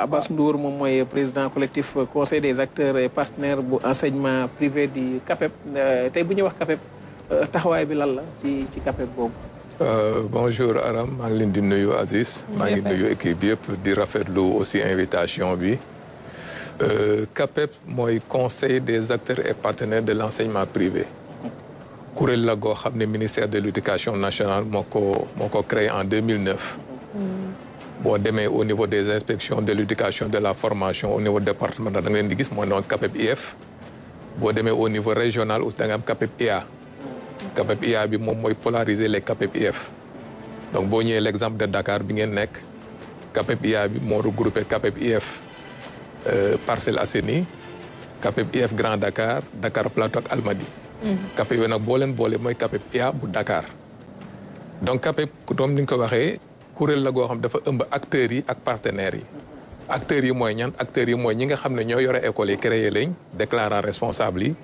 Abass Ndour moom mooy président collectif conseil des acteurs et partenaires bu enseignement privé du CAPEP tey bu ñuy wax CAPEP taxawaay bi lan la ci CAPEP boobu. Bonjour Aram maa ngi leen di nuyu Aziz. maa ngi nuyu équipe yëpp di rafetlu aussi invitation bi. CAPEP mooy conseil des acteurs et partenaires de l'enseignement privé. kuréel la goo xam ne ministère de l'éducation nationale moo ko créé en 2009. boo demee au niveau des inspections de l'éducation de la formation au niveau départemental da nga leen di gis mooy noonu CAPEP IF. boo demee au niveau régional aussi da nga am CAPEP IA. CAPEP IA bi moom mooy polariser les CAPEP IF. donc boo ñëwee l'exemple de Dakar bi ngeen nekk CAPEP IA bi moo regroupé CAPEP IF Parcelles Assainies CAPEP IF Grand Dakar Dakar Plateau ak Almadies. CAPEP yooyu nag boo leen boole mooy CAPEP IA bu Dakar. donc CAPEP comme ni nga ko waxee kuréel la goo xam dafa ëmb acteurs yi ak partenaires yi. acteurs yi mooy ñan acteurs yi mooy ñi nga xam ne ñoo yore école yi créé lañ déclarant responsable yi.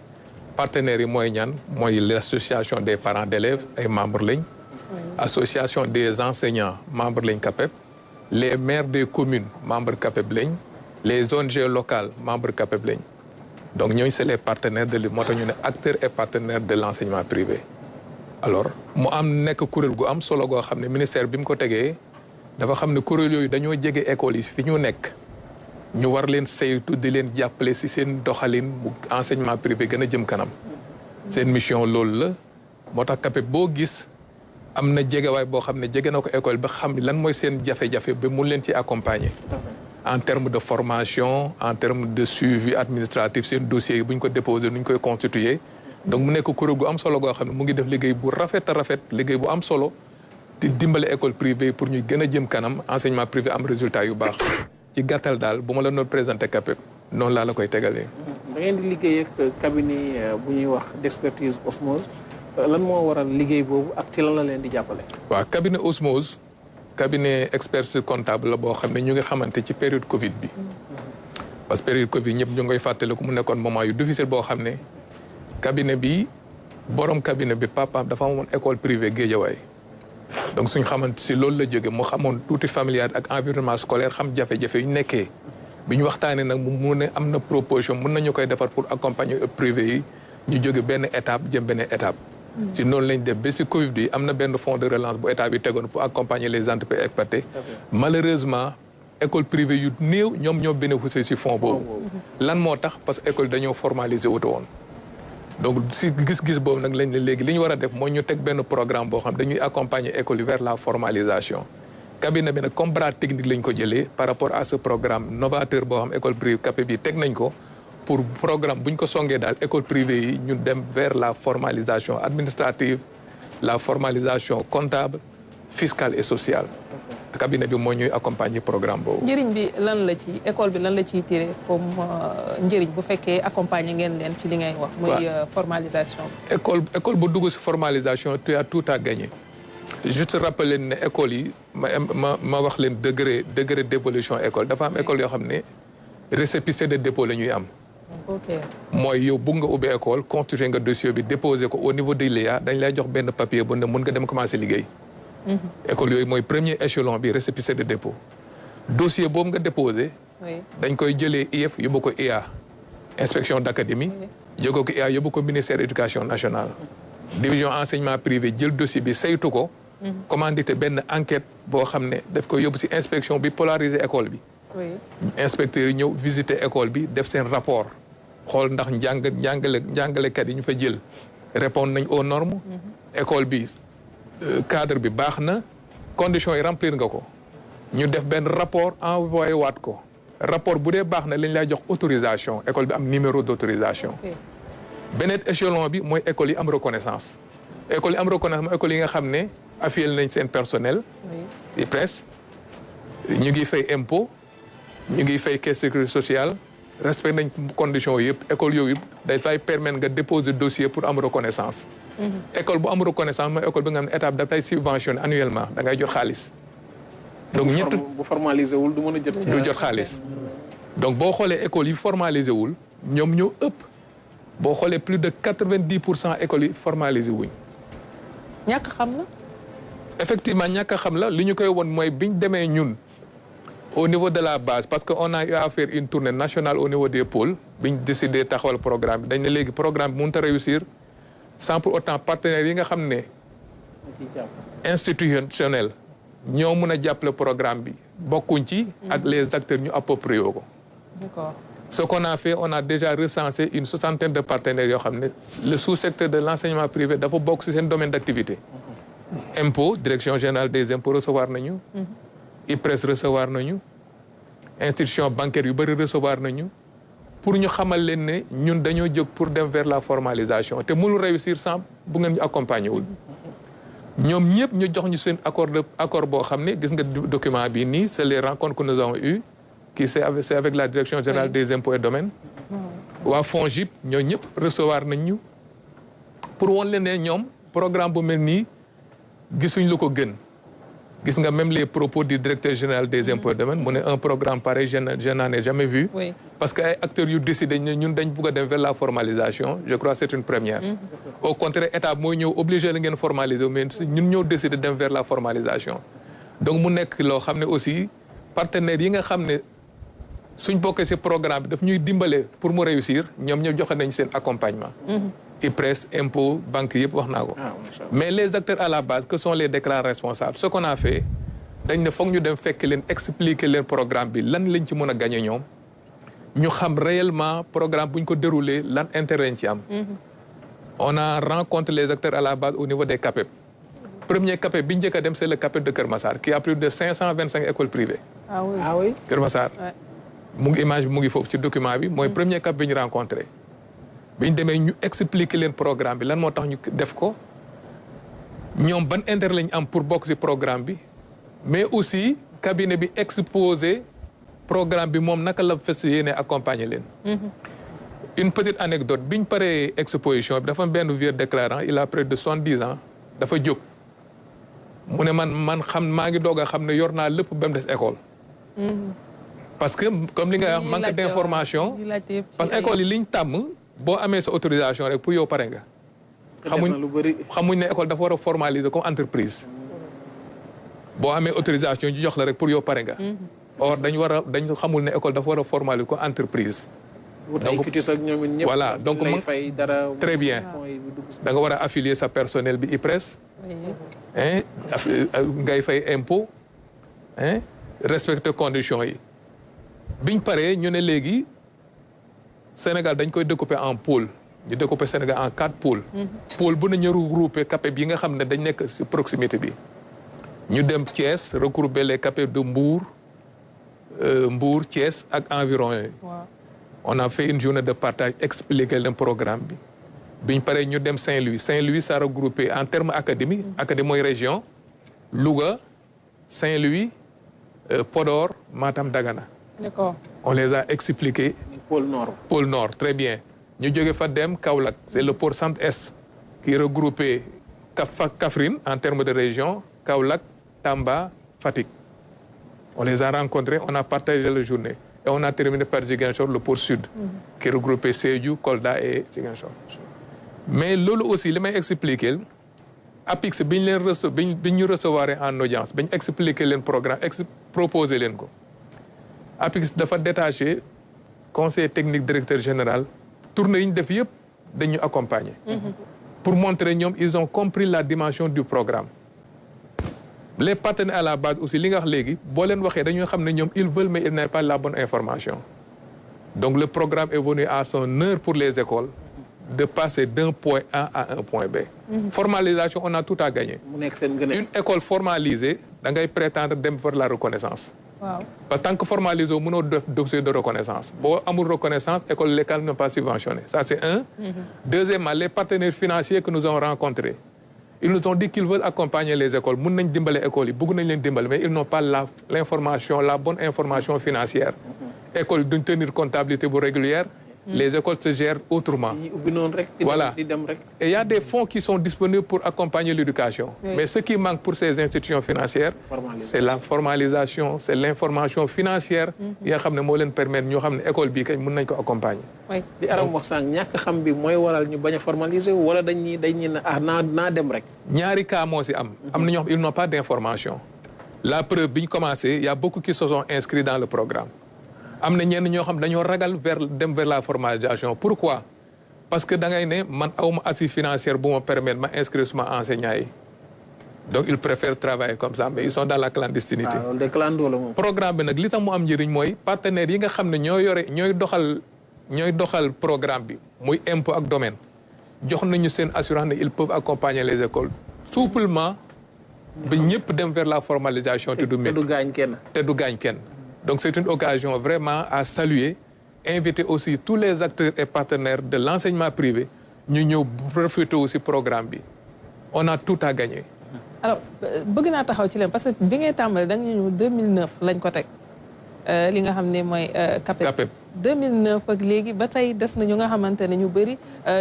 partenaires yi mooy ñan mooy l'association des parents d'élèves ay membres lañ. association des enseignants membres lañ CAPEP. les maires des communes membres CAPEP lañ. les ONG locales membres CAPEP lañ. donc ñooñu c'est les partenaires de moo tax ñu ne acteurs et partenaires de l'enseignement privé. alors mu am nekk kuréel gu am solo goo xam ne ministère bi mu ko tegee dafa xam ne kuréel yooyu dañoo jege écoles yi fi ñu nekk. ñu war leen saytu di leen jàppale ci seen doxalin bu enseignement privé gën a jëm kanam. seen mission loolu la moo tax CAPEP boo gis am na jegewaay boo xam ne jege na ko école ba xam lan mooy seen jafe-jafe ba mun leen ci accompagner. en termes de formation en termes de suivi administratif seen dossiers yi bu ñu ko déposé nu ñu koy constituer. donc mu nekk kuréel gu am solo goo xam ne mu ngi def liggéey bu rafet a rafet liggéey bu am solo di dimbale école privée pour ñuy gën a jëm kanam enseignement privé am résultat yu baax. ci gàttal daal bu ma la doon présenté CAPEP noonu laa la koy tegalee. da ngeen di liggéey ak cabinet bu ñuy wax d'expertise Osmose lan moo waral liggéey boobu ak ci lan la leen di jàppale. waaw cabinet Osmose cabinet expert comptable la boo xam ne ñu ngi xamante ci période Covid bi. parce que période Covid ñëpp ñu ngi koy fàttaliku mu nekkoon moment yu difficile boo xam ne cabinet bi borom cabinet bi papaam dafa amoon école privée Guédiawaye. donc suñ xamante si loolu la jóge mu xamoon tuuti familial ak environnement scolaire xam jafe-jafe yu nekkee bi ñu waxtaanee nag mu ne am na proposition mun nañu koy defar pour accompagner privé yi ñu jóge benn étape jëm benn étape. si noonu lañ def ba si Covid bi am na benn fonds de relance bu état bi tegoon pour accompagner les entreprises exploitées. malheureusement école privée yu néew ñoom ñoo bénéficier si fonds boobu. lan moo tax parce que école dañoo formaliser wuute woon. donc si gis-gis boobu nag lañ ne léegi li ñu war a def mooy ñu teg benn programme boo xam dañuy accompagner école yi vers la formalisation. cabinet bi nag comme bras technique lañ ko jëlee par rapport à ce programme novateur boo xam école privée CAPEP bi teg nañ ko pour programme bu ñu ko songee daal école privée yi ñu dem vers la formalisation administrative la formalisation comptable fiscale et sociale. cabinet bi moo ñuy accompagner programme boobu. njëriñ bi lan la ci école bi lan la ciy tiré comme njëriñ bu fekkee accompagner ngeen leen ci li ngay wax. muy formalisation. école bu dugg si formalisation tu as tout à gagner. juste rappeler ne école yi ma wax leen degré d'évolution école dafa am école yoo xam ne récépissé de dépôt la ñuy am. ok mooy yow bugg nga ubbi école constitué nga dossier bi déposé ko au niveau de l'IA dañ lay jox benn papier bu ne mën nga dem commencer liggéey. école yooyu mooy premier échelon bi récépissé de dépôt. dossier boobu nga déposé. dañ koy jëlee IF yóbbu ko IA. inspection d'académie. jóge ko IA yóbbu ko ministère de l'éducation nationale. division enseignement privé jël dossier bi saytu ko. commandité benn enquête boo xam ne daf koy yóbbu ci inspection bi polariser école bi. inspecteurs yi ñëw visiter école bi def seen rapport. xool ndax njàngalekat yi ñu fa jël répondre nañ aux normes. école bi. cadre bi baax na conditions yi remplir nga ko ñu def benn rapport envoyé waat ko rapport bu dee baax na lañ lay jox autorisation école bi am numéro d'autorisation. beneen échelon bi mooy école yi am reconnaissance. école yi am reconnaissance mooy école yi nga xam ne affilié nañ seen personnel. IPRES ñu ngi fay impôt ñu ngi fay caisse sécurité sociale respect nañ conditions yëpp école yooyu day fay permettre nga déposer dossier pour am reconnaissance. école bu am reconnaissance mooy école bi nga xam ne état bi daf lay subventionné annuellement da ngay jot xaalis. donc bu formalisé wul du mën a jot. du jot xaalis. donc boo xoolee école yi formalisé wul ñoom ñoo ëpp boo xoolee plus de 90% écoles yi formalisé wuñ. ñàkk xam la. effectivement ñàkk xam la li ñu koy won mooy biñ demee ñun au niveau de la base parce que on a eu à faire une tournée nationale au niveau des pôles biñ décidé taxawal programme bi dañ ne léegi programme bi mënut a réussir sans pour autant partenaires yi nga xam ne institutionnel ñoo mën a jàppale programme bi bokkuñ ci ak les acteurs ñu approprié ko. D'accord. Ce qu'on a fait, on a déjà recensé une 60aine de partenaires yoo xam ne le sous-secteur de l'enseignement privé dafa bokk ci seen domaine d'activité. Impôts, direction générale des impôts recevoir nañu. IPRES recevoir nañu. institution bancaire yu bëri recevoir nañu. pour ñu xamal leen ne ñun dañoo jóg pour dem vers la formalisation te mënul réussir sans bu ngeen ñu accompagner wul. ñoom ñëpp ñu jox ñu seen accord boo xam ne gis nga document bi nii c'est les rencontres que nous avons eues qui c'est avec la direction générale des impôts et domaines. waa FONGIP ñoo ñëpp recevoir nañ ñu pour won leen ne ñoom programme bu mel nii gisuñ lu ko gën. gis nga même les propos du directeur général des impôts et domaines mu ne un programme pareil je n'en ai jamais vu. Oui. parce que ay acteurs yu décidé ñun dañ bugg a dem vers la formalisation je crois que c'est une première. au contraire état mooy ñëw obligé la ngeen formaliser mais ñun ñoo décidé dem vers la formalisation. donc mu nekk loo xam ne aussi partenaires yi nga xam ne suñ bokkee ci programme bi daf ñuy dimbale pour mu réussir ñoom ñëpp joxe nañ seen accompagnement. IPRES impôt banque yëpp wax naa ko. mais les acteurs à la base que sont les déclarants responsables ce qu'on a fait dañ ne foog ñu dem fekk leen expliquer leen programme bi lan lañ ci mën a gagner ñoom ñu xam réellement programme bu ñu ko dérouler lan intérêt lañ ci am. on a rencontré les acteurs à la base au niveau des CAPEP. premier CAPEP bi njëkk a dem c'est le CAPEP de Kër Massar qui a plus de 525 écoles privées. Ah oui. Ah oui. Kër Massar. mu ngi image bi mu ngi foofu ci document bi mooy premier CAPEP bi ñu rencontré. bi ñu demee ñu expliquer leen programme bi lan moo tax ñu def ko ñoom ban intérêt lañ am pour bokk ci programme bi mais aussi cabinet bi exposé programme bi moom naka la fas yéene accompagner leen. une petite anecdote bi ñu paree exposition bi dafa am benn vieux déclarant il a près de 70 ans dafa jóg mu ne man xam maa ngi doog a xam ne yor naa lépp ba mu des école. parce que comme li nga wax manque d'information parce que école yi liñ tàmm. boo amee sa autorisation rek pour yow pare nga. xamuñ ne école dafa war a formaliser comme entreprise. boo amee autorisation ñu jox la rek pour yow pare nga. or dañ xamul ne école dafa war a formaliser comme entreprise. donc voilà donc très bien da nga war a affilier sa personnel bi IPRES. ngay fay impôt. respecter conditions yi. biñ paree ñu ne léegi. Sénégal dañ koy découper en pôle ñu découper Sénégal en 4 pôles. pôle bu ne ñu regrouper CAPEP yi nga xam ne dañ nekk ci proximité bi. ñu dem Thiès regrouper les CAPEP de Mbour Thiès ak environ yooyu. on a fait une journée de partage expliquer leen programme bi. biñ paree ñu dem Saint-Louis ça regroupé en termes académique académie mooy région Louga Saint-Louis Podor Matam Dagana. D'accord. on les a expliqués. Pôle Nord, très bien. Nous jóge fa dem Kaolack, c'est le pôle centre-est qui regroupait Kaffrine en termes de région, Kaolack, Tamba, Fatick. On les a rencontrés, on a partagé la journée. Et on a terminé par Ziguinchor, le pôle sud, qui regroupait Sédhiou, Kolda et Ziguinchor. Mais loolu aussi li may expliquer APIX bi ñu recevoir en audience bi ñu expliquer leen programme proposer leen ko. APIX dafa détaché conseil technique directeur général tournée yi ñu def yëpp dañu accompagner. pour montrer ñoom ils ont compris la dimension du programme. les partenaires à la base aussi li nga wax léegi boo leen waxee dañoo xam ne ñoom ils veulent mais ils n'ont pas la bonne information. donc le programme est venu à son heure pour les écoles de passer d'un point A à un point B. formalisation on a tout à gagner. une école formalisée da ngay prétendre dem vers la reconnaissance. Wow. Parce que tant que formalisé, on a un dossier de reconnaissance. Bon, amour reconnaissance, école locale n'est pas subventionnée. Ça, c'est un. Deuxièmement, les partenaires financiers que nous avons rencontrés, ils nous ont dit qu'ils veulent accompagner les écoles. Ils veulent dimbaler les écoles, mais ils n'ont pas l'information, la bonne information financière. École d'une tenue comptabilité régulière, les écoles se gèrent autrement. Voilà. Et il y a des fonds qui sont disponibles pour accompagner l'éducation. Oui. Mais ce qui manque pour ces institutions financières, c'est la formalisation, c'est l'information financière. Il y a des gens qui permettent que l'école puisse accompagner. Oui. Li Aram wax sank ñak xam bi moy waral ñu baña formaliser wala dañuy na dem rek. Ñaari cas mo ci am. Am na ñoo xam ils n'ont pas d'information. la preuve bi ñu commencé il y a beaucoup qui se sont inscrits dans le programme am na ñenn ñoo xam dañoo ragal dem vers la formalisation pourquoi parce que da ngay ne man awma assise financière bu ma permettre ma inscrire suma enseignants yi donc ils préfèrent travailler comme ça mais ils sont dans la clandestinité. programme bi nag li tax mu am njëriñ mooy partenaires yi nga xam ne ñooy doxal programme bi muy impôt ak domaine jox nañu seen assurance ne ils peuvent accompagner les écoles souplement ba ñëpp dem vers la formalisation te du métti te du gaañ kenn donc c'est une occasion vraiment à saluer inviter aussi tous les acteurs et partenaires de l'enseignement privé ñu ñëw profiter aussi programme bi on a tout à gagner. alors bëgg naa taxaw ci leen parce que bi ngay tàmbali da nga ñu 2009 lañ ko teg li nga xam ne mooy CAPEP 2009 ak léegi ba tey des na ñu nga xamante ne ñu bëri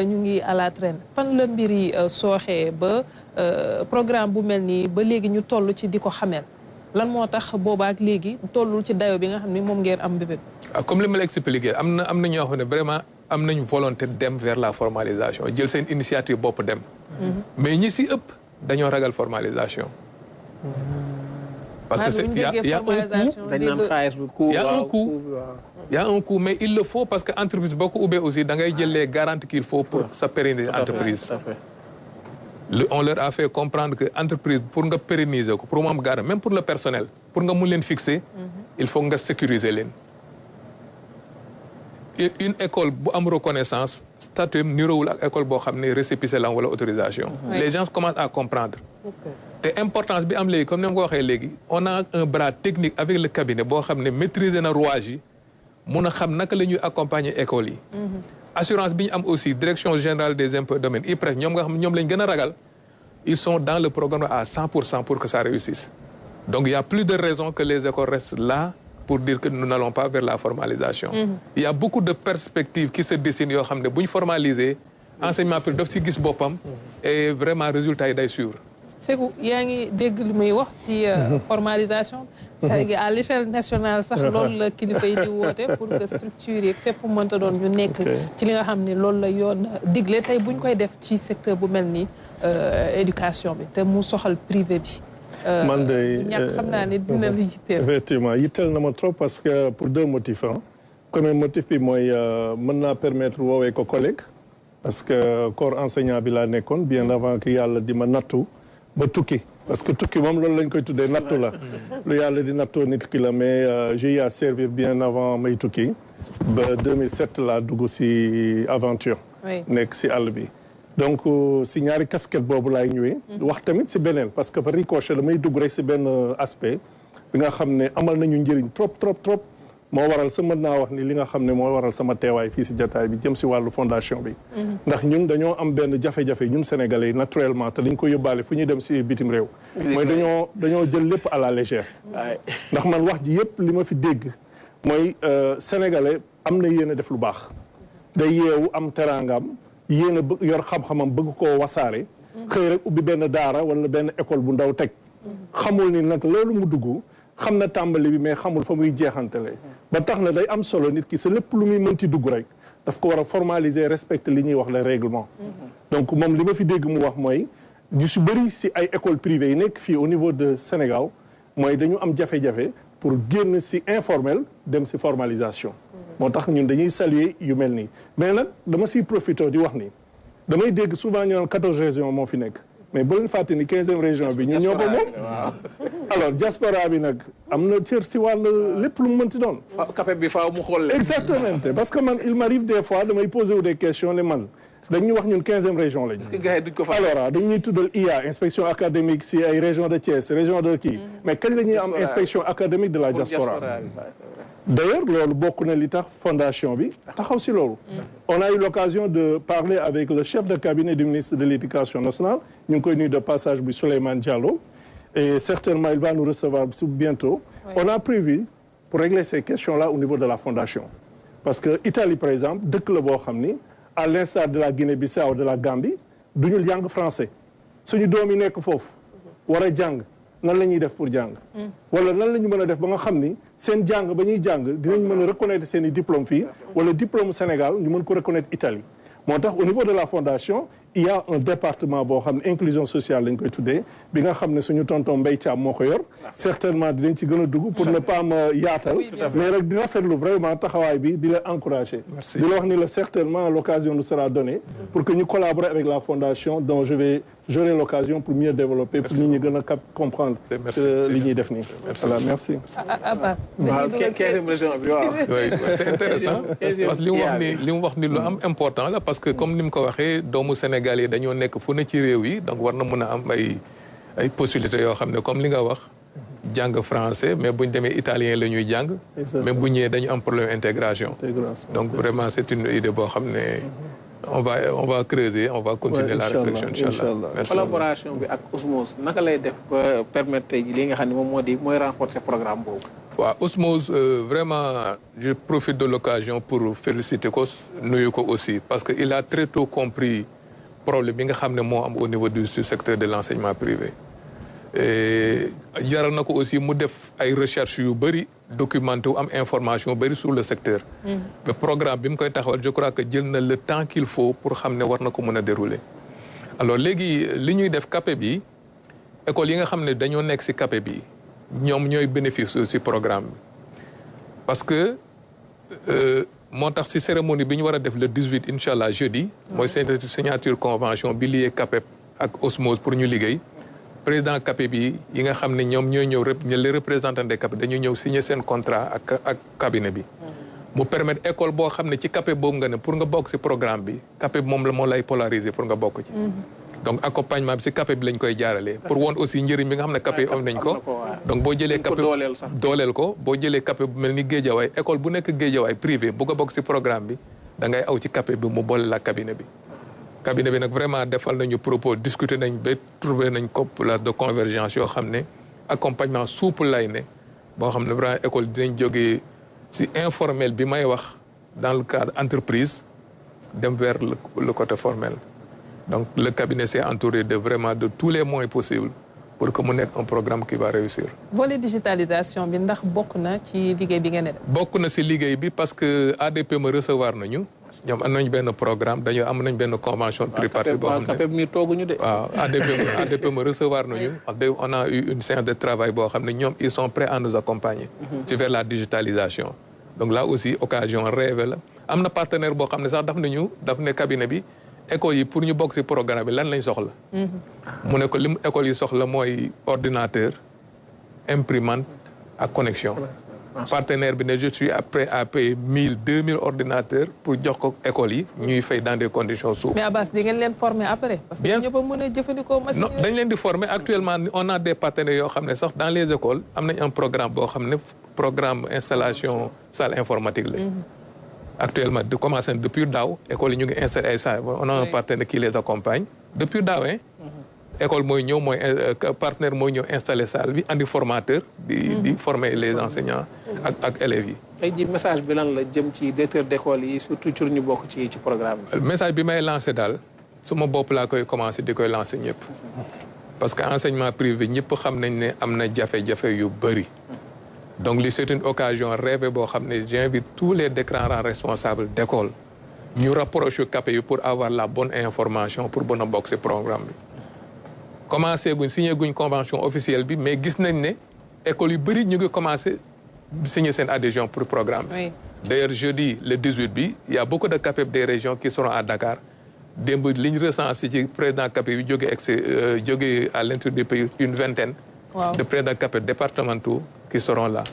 ñu ngi à la traîne fan la mbir yi sooxee ba programme bu mel nii ba léegi ñu toll ci di ko xameel lan moo tax boobaak léegi tollul ci dayo bi nga xam ne moom ngeen am bébé. comme li ma la expliqué am na ñoo xam ne vraiment am nañu volonté dem vers la formalisation jël seen initiative bopp dem. mais ñi si ëpp dañoo ragal formalisation. parce que il y a un coût mais il le faut parce que entreprise boo ko ubbee aussi da ngay jël les garanties qu'il faut pour sa pérenniser entreprise. On leur a fait comprendre que entreprise pour nga pérenniser ko pour mu am garantie même pour le personnel pour nga mun leen fixer. il faut nga sécuriser leen. une école bu am reconnaissance statut niroowul ak école boo xam ne récépissé la wala autorisation. les gens commencent à comprendre. te importance bi am léegi comme ni ma ko waxee léegi on a un bras technique avec le cabinet boo xam ne maîtriser na rouage yi mun a xam naka la ñuy accompagner écoles yi. assurance bi ñu am aussi direction générale des impôts et domaines IPRES ñoom nga xam ñoom lañ gën a ragal ils sont dans le programme à 100% pour que ça réussisse. donc il y a plus de raisons que les écoles restent là pour dire que nous n'allons pas vers la formalisation. Il y a beaucoup de perspectives qui se dessinent yoo xam ne bu ñu formaliser enseignement privé daf ci gis boppam et vraiment résultat yi day suivre. Sékou yaa ngi dégg li muy wax ci formalisation c'est à l'échelle nationale sax loolu la kilifa yi di woote pour que structure yi fépp mënta doon ñu nekk ci li nga xam ne loolu la yoon digle tey bu ñu koy def ci secteur bu mel ni éducation bi te mu soxal privé bi. man de ñàkk xam naa ne dina la yitteel. effectivement yitteel na ma trop parce que pour deux motifs premier motif bi mooy mën naa permettre woowee ko collègue parce que corps enseignant bi laa nekkoon bien avant que yàlla di ma nattu ba tukki parce que tukki moom loolu lañ koy tuddee nattu la lu yàlla di nattoo nit ki la mais j'ai eu à servir bien avant may tukki ba 2007 laa dugg si aventure nekk si àll bi donc si ñaari casquette boobu laay ñëwee wax tamit si beneen parce que par ricochet damay dugg rek si benn aspect bi nga xam ne amal nañu njëriñ trop moo waral sa mën naa wax ni li nga xam ne moo waral sama teewaay fii si jataay bi jëm si wàllu fondation bi ndax ñun dañoo am benn jafe-jafe ñun sénégalais yi naturellement te dañ ko yóbbaale fu ñuy dem si bitim réew mooy dañoo jël lépp à la légère ndax man wax ji yëpp li ma fi dégg mooy sénégalais am na yéen a def lu baax day yeewu am teraangam yéen a yor xam-xamam bëgg koo wasaare xëy rek ubbi benn daara wala benn école bu ndaw teg xamul ni nag loolu mu dugg xam na tàmbali bi mais xamul fa muy jeexantale ba tax na day am solo nit ki sa lépp lu muy mënti dugg rek daf ko war a formaliser respecter li ñuy wax le règlement donc moom li ma fi dégg mu wax mooy ñu si bëri si ay écoles privées yi nekk fii au niveau de Sénégal mooy dañu am jafe-jafe pour génn si informel dem si formalisation moo tax ñun dañuy saluer yu mel nii mais nag dama siy profité di wax ni damay dégg souvent ñu naan 14 régions moo fi nekk mais bu leen fàtte ni 15e région bi ñun ñoo ko moom alors diaspora bi nag am na cër si wàll lépp lu mu mënti doon CAPEP bi faaw mu xool leen exactement parce que man il m'arrive des fois damay poser wu des questions ne man dañuy wax ñun 15e région lañu alors dañuy tuddal IA inspection académique si ay région de Thiès région de kii mais kañ la ñuy am inspection académique de la diaspora d'ailleurs loolu bokk na li tax fondation bi taxaw si loolu on a eu l'occasion de parler avec le chef de cabinet du ministre de l'éducation nationale ñu ngi koy nuyu de passage bi Souleymane Diallo et certainement il va nous recevoir bientôt on a prévu pour régler ces questions-là au niveau de la fondation parce que Italie par exemple dëkk la boo xam ni à l'instar de la Guinée-Bissau de la Gambie duñu jàng français suñu doom yi nekk foofu war a jàng nan la ñuy def pour jàng wala nan la ñu mën a def ba nga xam ni seen jàng ba ñuy jàng dinañ mën a reconnaître seen i diplôme fii wala diplôme Sénégal ñu mën ko reconnaître Italie moo tax au niveau de la fondation il y a un département boo xam ne inclusion sociale lañ koy tuddee bi nga xam ne suñu tonton Mbaye Thiam moo ko yor certainement dinañ ci gën a dugg pour ne pas ma yaatal mais rek di rafetlu vraiment taxawaay bi di la encourager di la wax ni la certainement l'occasion nous sera donnée pour que ñu collaborer avec la fondation dont j'aurai l'occasion pour mieux développer pour nit ñi gën a comprendre li ñuy def nii voilà merci waaw 15e région bi waaw c'est intéressant parce que li mu wax ni lu am important la parce que comme ni mu ko waxee doomu Sénégal yi dañoo nekk fu ne ci réew yi donc war na mën a am ay possibilités yoo xam ne comme li nga wax jàng français mais bu ñu demee italien la ñuy jàng mais bu ñëwee dañu am problème intégration donc vraiment c'est une idée boo xam ne on va creuser on va continuer la réflexion inchallah collaboration bi ak Osmose naka lay def ba permettre tey li nga xam ne mooy renforcer programme boobu waaw Osmose vraiment je profite de l'occasion pour féliciter ko nuyu ko aussi parce que il a très tôt compris problème bi nga xam ne moo am au niveau du secteur de l'enseignement privé et jaral na ko aussi mu def ay recherches yu bëri documenté wu am information bëri sur le secteur mais programme bi mu koy taxawal je crois que jël na le temps qu'il faut pour xam ne war na ko mën a dérouler alors léegi li ñuy def CAPEB bi école yi nga xam ne dañoo nekk ci CAPEB bi ñoom ñooy bénéfice ci programme bi parce que moo tax ci cérémonie bi ñu war a def le 18 incha allah jeudi mooy signature convention bi lié CAPEB ak Osmose pour ñu liggéey président CAPEB yi nga xam ne ñoom ñooy ñëw les représentants des CAPEB dañuy ñëw signer seen contrat ak cabinet bi mu permettre école boo xam ne ci CAPEB boobu nga ne pour nga bokk ci programme bi CAPEB moom la moo lay polariser pour nga bokk ci donc accompagnement bi ci CAPEB bi lañ koy jaaralee pour woon aussi njëriñ bi nga xam ne CAPEB am nañ ko donc boo jëlee CAPEB dooleel ko boo jëlee CAPEB bu mel ni Guédiawaye école bu nekk Guédiawaye privé bu nga bokk ci programme bi da ngay aw ci CAPEB bi mu boole la cabinet bi cabinet bi nag vraiment defal nañu propos discuter nañ ba trouver nañ place de convergence yoo xam ne accompagnement souple lay ne boo xam ne vraiment école dinañ jógee ci informel bi may wax dans le cadre entreprise dem vers le côté formel donc le cabinet s'est entouré de vraiment de tous les moyens possibles pour que mu nekk un programme qui va réussir. volet digitalisation bi ndax bokk na ci liggéey bi ngeen def. bokk na ci liggéey bi parce que ADP me recevoir nañu. ñoom am nañu benn programme dañoo am nañ benn convention tripartite boo xam ne CAPEB mi tooguñu de. waaw ADP me recevoir nañu. on a eu une séance de travail boo xam ne ñoom ils sont prêts à nous accompagner. ci vers la digitalisation. donc là aussi occasion rêve la am na partenaire boo xam ne sax daf ne cabinet bi école yi pour ñu bokk ci programme bi lan lañ soxla. mu ne ko lim école yi soxla mooy ordinateur imprimante ak connexion. partenaire bi ne je suis prêt à payer 1000 2000 ordinateurs pour jox ko école yi ñuy fay dans des conditions souples. mais Abass di ngeen leen former après. parce que ñëpp a mën a jëfandikoo machine. non dañ leen di former actuellement on a des partenaires yoo xam ne sax dans les écoles am nañ un programme boo xam ne programme installation salle informatique la. actuellement de commencer depuis daaw école yi ñu ngi installé ay salle on a un partenaire qui les accompagne depuis daaw école mooy ñëw mooy partenaire mooy ñëw installer salle bi andi formateur di former les enseignants ak élèves yi. tey jii message bi lan la jëm ci directeur d'école yi surtout ci ñu bokk ci programme bi. message bi may lancé daal suma bopp laa koy commencé di koy lancé ñëpp parce que enseignement privé ñëpp xam nañ ne am na jafe-jafe yu bëri. donc li c'est une occasion rêvée boo xam ne j'invite tous les déclarants responsables d'école ñu rapprocher CAPEB yi pour avoir la bonne information pour mën a bokk ci programme bi. commencé guñ signé guñ convention officielle bi mais gis nañ ne école yu bëri ñu ngi commencé signer seen adhésion pour programme bi. d'ailleurs jeudi le 18 bi il y a beaucoup de CAPEB des régions qui seront à Dakar démb li ñu recensé ci président CAPEB yi jógee à l'intérieur du pays une vingtaine. de présidents CAPEB départementaux qui seront là.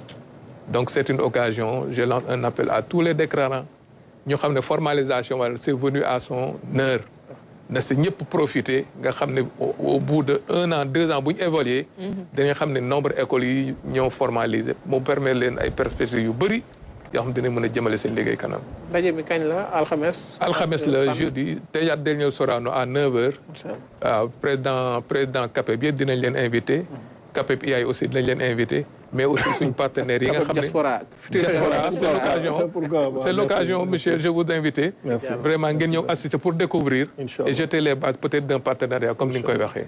donc c'est une occasion je lance un appel à tous les déclarants ñu xam ne formalisation wala c'est venu à son heure. na si ñëpp profiter nga xam ne au bout de 1 an 2 ans bu ñu évoluer dañuy xam ne nombre écoles yi ñoo formaliser mu permettre leen ay perspectives yu bëri yoo xam ne dinañ mën a jëmale seen liggéey kanam. ndaje mi kañ la alxames. alxames la jeudi Théâtre Daniel Sorano à 9h. waaw président CAPEB bi dinañ leen invité. CAPEB IAI aussi dinañ leen invité. mais aussi suñ partenaires yi nga xam ne diaspora c'est l'occasion monsieur je vous invite vraiment ngeen ñëw assister pour découvrir et jeter les bases peut-être d'un partenariat comme ni nga koy waxee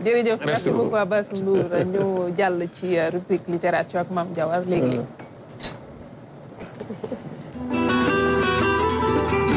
jërëjëf merci beaucoup Abass Ndour ñu jàll ci rubrique littérature ak Mame Diawar léegi